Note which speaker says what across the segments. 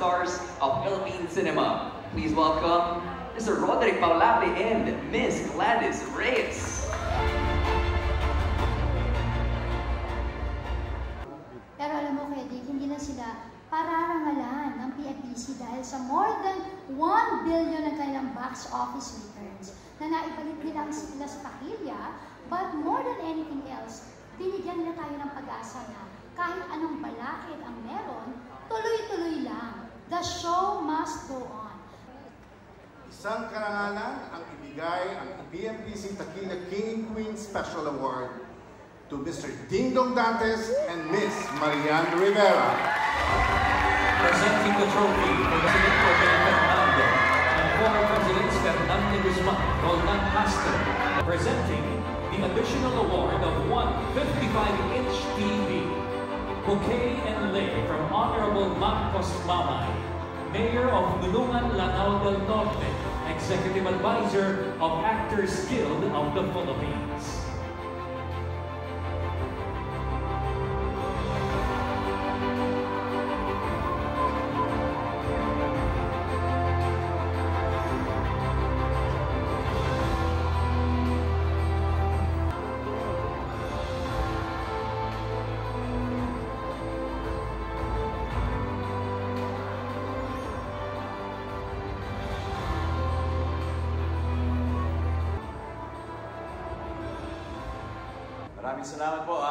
Speaker 1: stars of Philippine cinema. Please welcome Mr. Roderick Paulape and Miss Gladys Reyes.
Speaker 2: Pero alam mo, Kuya Dick, hindi na sila pararangalan ng PFDC dahil sa more than 1 billion ng kanilang box office returns na naibalik nila sila sa takilya, but more than anything else, binigyan nila tayo ng pag-asa na kahit anong balakid ang meron, tuloy-tuloy lang. The show must go on.
Speaker 3: Isang karangalan ang ibigay ang PMPC Takila King and Queen Special Award to Mr. Dingdong Dantes and Miss Marian Rivera.
Speaker 4: Presenting the trophy for President Roderick Fernando and former Presidents Fernando Guzman, Roldan Pastor. Presenting the additional award of 155-inch TV, bouquet and lei from Honorable Marcos Mamay, Mayor of Nulungan, Lanao del Norte, Executive Advisor of Actors Guild of the Philippines.
Speaker 5: Maraming salamat po.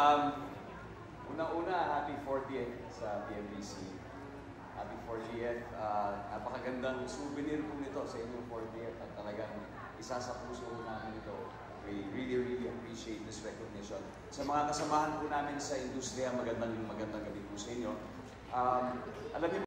Speaker 5: Unang-una, happy 40th sa PMPC. Happy 40th. Napakagandang souvenir po nito sa inyong 40th at talagang isa sa puso namin ito. We really appreciate this recognition. Sa mga kasamahan po namin sa industriya, magandang gabi po sa inyo. Alam niyo